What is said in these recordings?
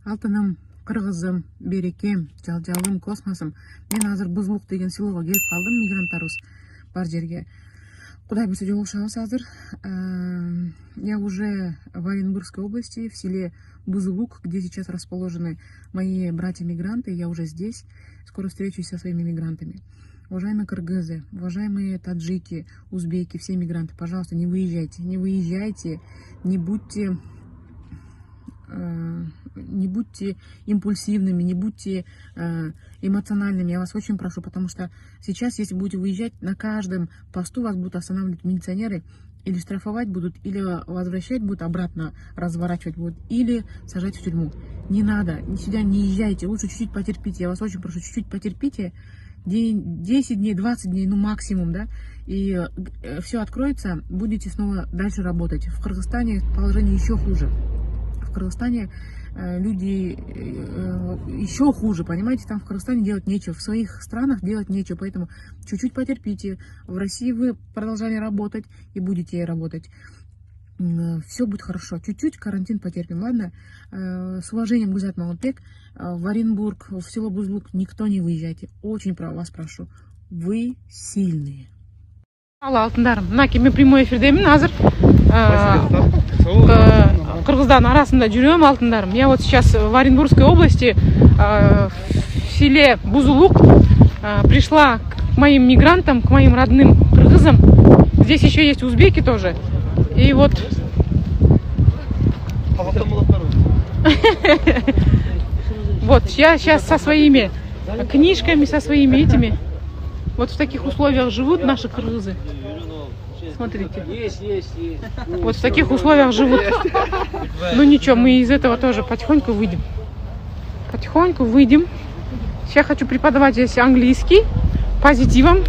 Алтыным, кыргызым, берекем, жалжалым, космосым. Мен азыр Бузулук деген селого келип калдым, мигранттарыбыз бар жерге. Кудай буйрса жолугушабыз азыр. Я уже в Оренбургской области, в селе Бузулук, где сейчас расположены мои братья-мигранты. Я уже здесь. Скоро встречусь со своими мигрантами. Уважаемые кыргызы, уважаемые таджики, узбеки, все мигранты, пожалуйста, не выезжайте, не будьте импульсивными, не будьте эмоциональными. Я вас очень прошу, потому что сейчас, если будете выезжать, на каждом посту вас будут останавливать милиционеры, или штрафовать будут, или возвращать будут обратно, разворачивать будут, или сажать в тюрьму. Не надо, сюда не езжайте, лучше чуть-чуть потерпите. Я вас очень прошу, чуть-чуть потерпите. День, 10 дней, 20 дней, ну максимум, да, и все откроется, будете снова дальше работать. В Кыргызстане положение еще хуже. В Кыргызстане люди еще хуже, понимаете, там в Кыргызстане делать нечего, в своих странах делать нечего, поэтому чуть-чуть потерпите. В России вы продолжали работать и будете работать. Все будет хорошо. Чуть-чуть карантин потерпим, ладно? С уважением, Гузат Малатбек, в Оренбург, в село Бузулук никто не выезжайте. Очень вас прошу. Вы сильные. Алтындарым, мына мен прямой эфирдемін азыр. Кыргыздан арасында жүрем, алтындарым. Я вот сейчас в Оренбургской области, в селе Бузулук, пришла к моим мигрантам, к моим родным кыргызам. Здесь еще есть узбеки тоже. И вот вот я сейчас со своими книжками, со своими этими, вот в таких условиях живут наши кыргызы. Смотрите. Вот в таких условиях живут. Ну ничего, мы из этого тоже потихоньку выйдем. Потихоньку выйдем. Сейчас хочу преподавать здесь английский позитивом,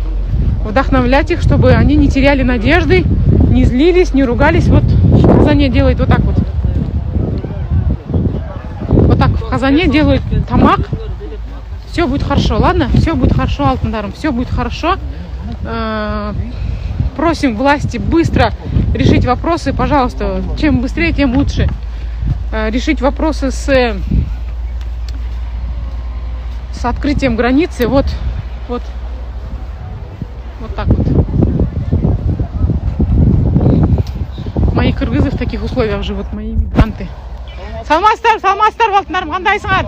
вдохновлять их, чтобы они не теряли надежды, не злились, не ругались. Вот в Казане делают вот так вот. Вот так в Казане делают тамак. Все будет хорошо, ладно? Все будет хорошо, алтындарым. Все будет хорошо. Просим власти быстро решить вопросы, пожалуйста. Чем быстрее, тем лучше. Решить вопросы с открытием границы. Вот так вот. Мои кыргызы в таких условиях живут, мои мигранты. Саламатсыздар, алтындарым, кандайсыңар?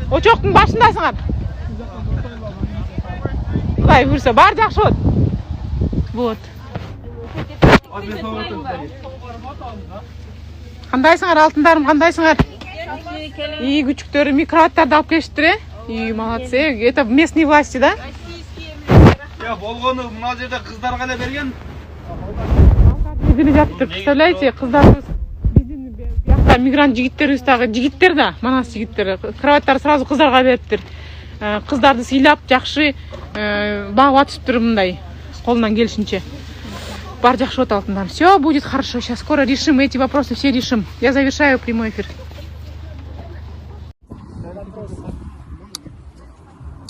Очоктун башындасыңар? Кудай буйрса, баары жакшы болот. Вот. Кандайсыңар, алтындарым, кандайсыңар? И күчүктөрү микроаттарды алып келиштир, э? И молодцы. Это местные власти, да? Я болгону мына жерде кыздарга эле берген. Представляете, кыздарыбыз биздин биякта мигрант жигиттерибиз дагы жигиттер да, манас жигиттер. Кроваттарды сразу кыздарга бериптир. Кыздарды сыйлап, жакшы багып атышыптыр мындай колунан келишинче. Бар жакшы болот, алтындарым. Все будет хорошо. Сейчас скоро решим эти вопросы, все решим. Я завершаю прямой эфир.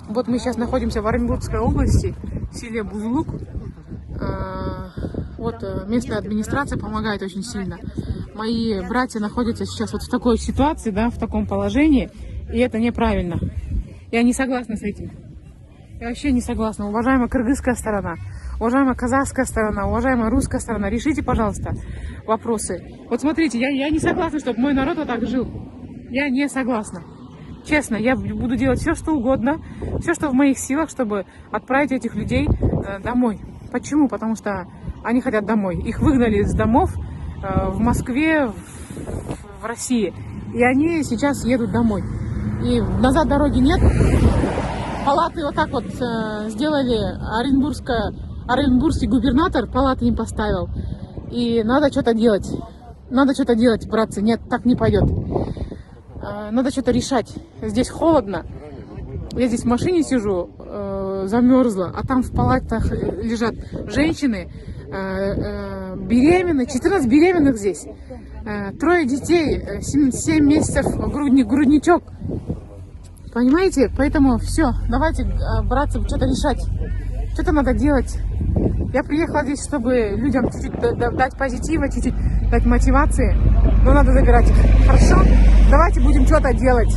Вот мы сейчас находимся в Оренбургской области, в селе Бузулук. Вот местная администрация помогает очень сильно. Мои братья находятся сейчас вот в такой ситуации, да, в таком положении, и это неправильно. Я не согласна с этим. Я вообще не согласна. Уважаемая кыргызская сторона, уважаемая казахская сторона, уважаемая русская сторона, решите, пожалуйста, вопросы. Вот смотрите, я не согласна, чтобы мой народ вот так жил. Я не согласна. Честно, я буду делать все, что угодно, все, что в моих силах, чтобы отправить этих людей домой. Почему? Потому что они хотят домой. Их выгнали из домов в Москве, в России. И они сейчас едут домой. И назад дороги нет. Палаты вот так вот сделали. Оренбургский губернатор палаты им поставил. И надо что-то делать. Надо что-то делать, братцы. Нет, так не пойдет. Надо что-то решать. Здесь холодно. Я здесь в машине сижу, замерзла, а там в палатах лежат женщины, беременные, 14 беременных здесь, 3 детей, 7 месяцев грудничок. Понимаете? Поэтому все, давайте, братцы, что-то решать. Что-то надо делать. Я приехала здесь, чтобы людям чуть-чуть дать позитива, чуть-чуть дать мотивации, но надо забирать их. Хорошо? Давайте будем что-то делать.